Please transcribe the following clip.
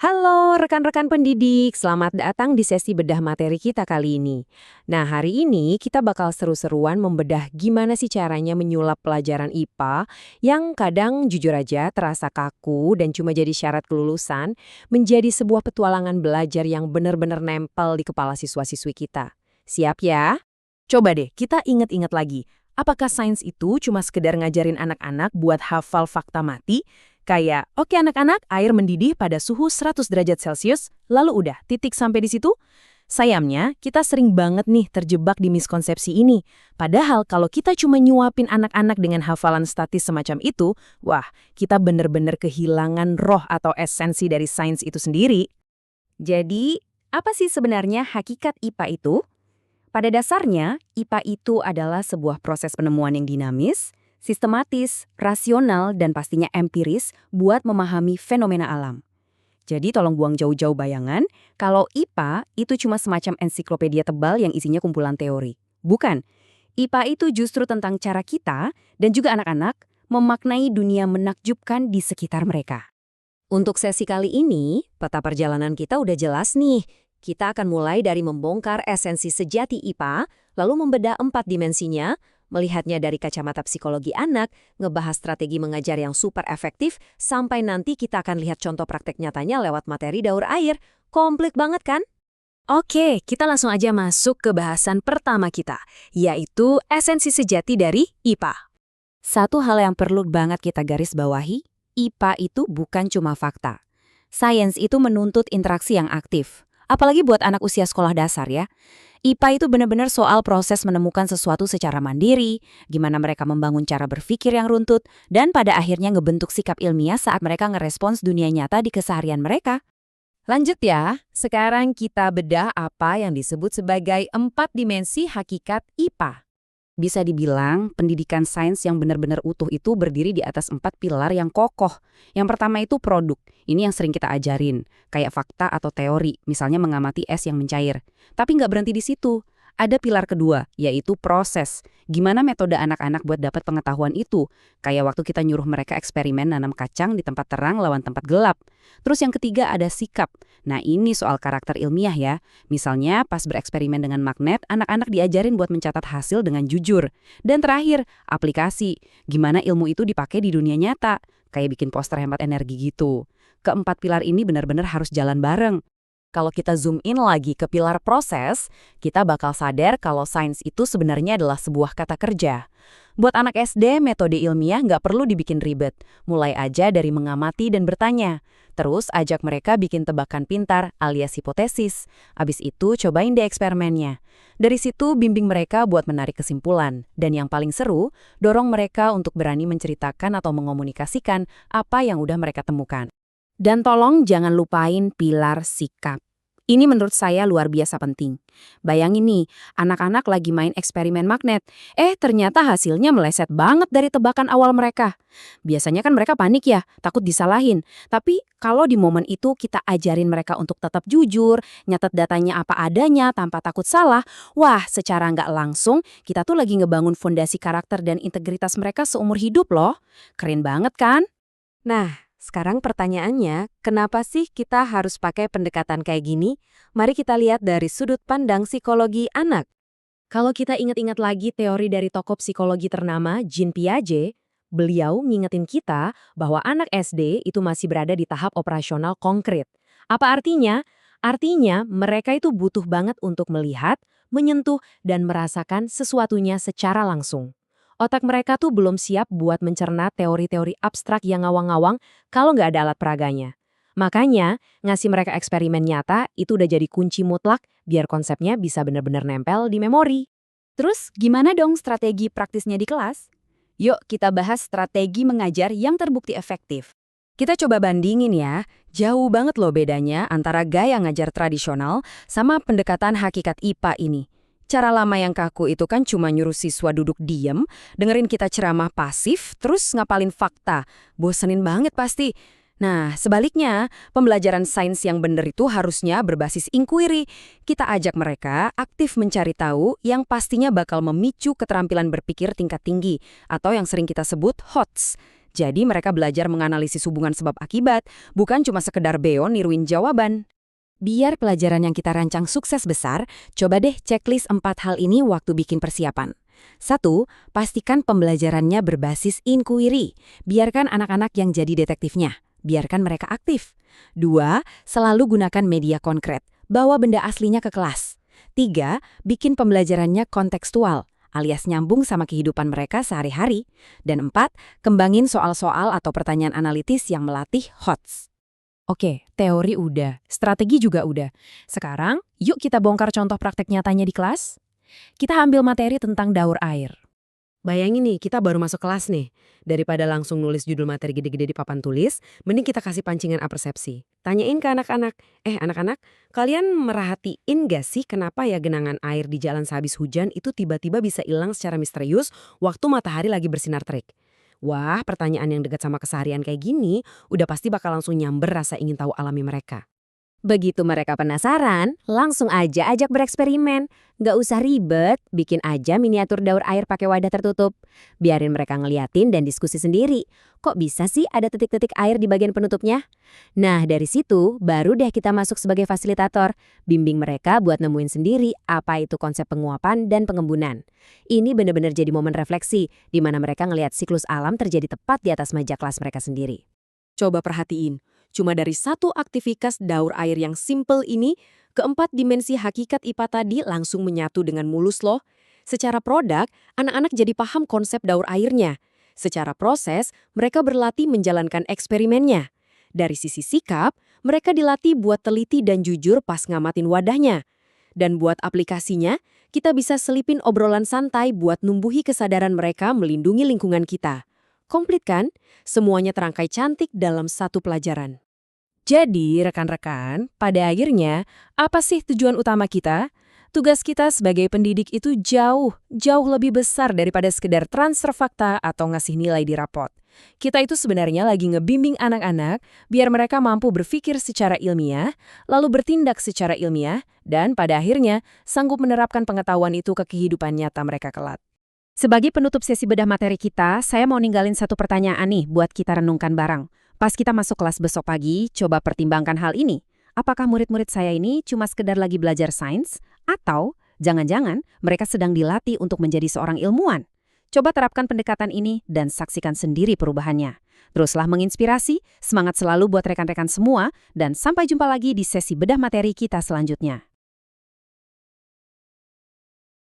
Halo rekan-rekan pendidik, selamat datang di sesi bedah materi kita kali ini. Nah, hari ini kita bakal seru-seruan membedah gimana sih caranya menyulap pelajaran IPA yang kadang jujur aja terasa kaku dan cuma jadi syarat kelulusan, menjadi sebuah petualangan belajar yang benar-benar nempel di kepala siswa-siswi kita. Siap ya? Coba deh kita ingat-ingat lagi, apakah sains itu cuma sekedar ngajarin anak-anak buat hafal fakta mati? Kayak, oke anak-anak, air mendidih pada suhu 100 derajat Celcius, lalu udah, titik sampai di situ? Sayangnya, kita sering banget nih terjebak di miskonsepsi ini. Padahal kalau kita cuma nyuapin anak-anak dengan hafalan statis semacam itu, wah, kita bener-bener kehilangan roh atau esensi dari sains itu sendiri. Jadi, apa sih sebenarnya hakikat IPA itu? Pada dasarnya, IPA itu adalah sebuah proses penemuan yang dinamis, sistematis, rasional, dan pastinya empiris buat memahami fenomena alam. Jadi tolong buang jauh-jauh bayangan kalau IPA itu cuma semacam ensiklopedia tebal yang isinya kumpulan teori. Bukan. IPA itu justru tentang cara kita dan juga anak-anak memaknai dunia menakjubkan di sekitar mereka. Untuk sesi kali ini, peta perjalanan kita udah jelas nih. Kita akan mulai dari membongkar esensi sejati IPA, lalu membedah 4 dimensinya, melihatnya dari kacamata psikologi anak, ngebahas strategi mengajar yang super efektif, sampai nanti kita akan lihat contoh praktek nyatanya lewat materi daur air. Komplit banget kan? Oke, kita langsung aja masuk ke bahasan pertama kita, yaitu esensi sejati dari IPA. Satu hal yang perlu banget kita garis bawahi, IPA itu bukan cuma fakta. Sains itu menuntut interaksi yang aktif. Apalagi buat anak usia sekolah dasar ya. IPA itu benar-benar soal proses menemukan sesuatu secara mandiri, gimana mereka membangun cara berpikir yang runtut, dan pada akhirnya ngebentuk sikap ilmiah saat mereka ngerespons dunia nyata di keseharian mereka. Lanjut ya, sekarang kita bedah apa yang disebut sebagai 4 dimensi hakikat IPA. Bisa dibilang, pendidikan sains yang benar-benar utuh itu berdiri di atas 4 pilar yang kokoh. Yang pertama itu produk. Ini yang sering kita ajarin, kayak fakta atau teori, misalnya mengamati es yang mencair. Tapi nggak berhenti di situ. Ada pilar kedua, yaitu proses. Gimana metode anak-anak buat dapat pengetahuan itu? Kayak waktu kita nyuruh mereka eksperimen nanam kacang di tempat terang lawan tempat gelap. Terus yang ketiga ada sikap. Nah ini soal karakter ilmiah ya. Misalnya pas bereksperimen dengan magnet, anak-anak diajarin buat mencatat hasil dengan jujur. Dan terakhir, aplikasi. Gimana ilmu itu dipakai di dunia nyata? Kayak bikin poster hemat energi gitu. Keempat pilar ini benar-benar harus jalan bareng. Kalau kita zoom in lagi ke pilar proses, kita bakal sadar kalau sains itu sebenarnya adalah sebuah kata kerja. Buat anak SD, metode ilmiah nggak perlu dibikin ribet. Mulai aja dari mengamati dan bertanya. Terus ajak mereka bikin tebakan pintar alias hipotesis. Abis itu cobain deh eksperimennya. Dari situ bimbing mereka buat menarik kesimpulan. Dan yang paling seru, dorong mereka untuk berani menceritakan atau mengomunikasikan apa yang udah mereka temukan. Dan tolong jangan lupain pilar sikap. Ini menurut saya luar biasa penting. Bayangin nih, anak-anak lagi main eksperimen magnet. Ternyata hasilnya meleset banget dari tebakan awal mereka. Biasanya kan mereka panik ya, takut disalahin. Tapi kalau di momen itu kita ajarin mereka untuk tetap jujur, nyatet datanya apa adanya tanpa takut salah, wah secara nggak langsung kita tuh lagi ngebangun fondasi karakter dan integritas mereka seumur hidup loh. Keren banget kan? Nah, sekarang pertanyaannya, kenapa sih kita harus pakai pendekatan kayak gini? Mari kita lihat dari sudut pandang psikologi anak. Kalau kita ingat-ingat lagi teori dari tokoh psikologi ternama Jean Piaget, beliau ngingetin kita bahwa anak SD itu masih berada di tahap operasional konkret. Apa artinya? Artinya mereka itu butuh banget untuk melihat, menyentuh, dan merasakan sesuatunya secara langsung. Otak mereka tuh belum siap buat mencerna teori-teori abstrak yang ngawang-ngawang kalau nggak ada alat peraganya. Makanya, ngasih mereka eksperimen nyata itu udah jadi kunci mutlak biar konsepnya bisa benar-benar nempel di memori. Terus, gimana dong strategi praktisnya di kelas? Yuk kita bahas strategi mengajar yang terbukti efektif. Kita coba bandingin ya, jauh banget loh bedanya antara gaya ngajar tradisional sama pendekatan hakikat IPA ini. Cara lama yang kaku itu kan cuma nyuruh siswa duduk diem, dengerin kita ceramah pasif, terus ngapalin fakta. Bosenin banget pasti. Nah, sebaliknya, pembelajaran sains yang bener itu harusnya berbasis inquiry. Kita ajak mereka aktif mencari tahu yang pastinya bakal memicu keterampilan berpikir tingkat tinggi, atau yang sering kita sebut HOTS. Jadi mereka belajar menganalisis hubungan sebab akibat, bukan cuma sekedar beon niruin jawaban. Biar pelajaran yang kita rancang sukses besar, coba deh checklist 4 hal ini waktu bikin persiapan. 1. Pastikan pembelajarannya berbasis inquiry. Biarkan anak-anak yang jadi detektifnya. Biarkan mereka aktif. 2. Selalu gunakan media konkret. Bawa benda aslinya ke kelas. 3. Bikin pembelajarannya kontekstual, alias nyambung sama kehidupan mereka sehari-hari. Dan 4. Kembangin soal-soal atau pertanyaan analitis yang melatih HOTS. Oke, teori udah, strategi juga udah. Sekarang, yuk kita bongkar contoh praktek nyatanya di kelas. Kita ambil materi tentang daur air. Bayangin nih, kita baru masuk kelas nih. Daripada langsung nulis judul materi gede-gede di papan tulis, mending kita kasih pancingan apersepsi. Tanyain ke anak-anak, anak-anak, kalian merhatiin gak sih kenapa ya genangan air di jalan sehabis hujan itu tiba-tiba bisa hilang secara misterius waktu matahari lagi bersinar terik? Wah, pertanyaan yang dekat sama keseharian kayak gini, udah pasti bakal langsung nyamber rasa ingin tahu alami mereka. Begitu mereka penasaran, langsung aja ajak bereksperimen. Nggak usah ribet, bikin aja miniatur daur air pakai wadah tertutup. Biarin mereka ngeliatin dan diskusi sendiri. Kok bisa sih ada titik-titik air di bagian penutupnya? Nah, dari situ baru deh kita masuk sebagai fasilitator. Bimbing mereka buat nemuin sendiri apa itu konsep penguapan dan pengembunan. Ini benar-benar jadi momen refleksi, di mana mereka ngelihat siklus alam terjadi tepat di atas meja kelas mereka sendiri. Coba perhatiin. Cuma dari satu aktivitas daur air yang simple ini, keempat dimensi hakikat IPA tadi langsung menyatu dengan mulus loh. Secara produk, anak-anak jadi paham konsep daur airnya. Secara proses, mereka berlatih menjalankan eksperimennya. Dari sisi sikap, mereka dilatih buat teliti dan jujur pas ngamatin wadahnya. Dan buat aplikasinya, kita bisa selipin obrolan santai buat numbuhi kesadaran mereka melindungi lingkungan kita. Komplit kan? Semuanya terangkai cantik dalam satu pelajaran. Jadi, rekan-rekan, pada akhirnya, apa sih tujuan utama kita? Tugas kita sebagai pendidik itu jauh lebih besar daripada sekedar transfer fakta atau ngasih nilai di rapot. Kita itu sebenarnya lagi ngebimbing anak-anak biar mereka mampu berpikir secara ilmiah, lalu bertindak secara ilmiah, dan pada akhirnya sanggup menerapkan pengetahuan itu ke kehidupan nyata mereka kelak. Sebagai penutup sesi bedah materi kita, saya mau ninggalin satu pertanyaan nih buat kita renungkan bareng. Pas kita masuk kelas besok pagi, coba pertimbangkan hal ini. Apakah murid-murid saya ini cuma sekedar lagi belajar sains? Atau jangan-jangan mereka sedang dilatih untuk menjadi seorang ilmuwan? Coba terapkan pendekatan ini dan saksikan sendiri perubahannya. Teruslah menginspirasi, semangat selalu buat rekan-rekan semua, dan sampai jumpa lagi di sesi bedah materi kita selanjutnya.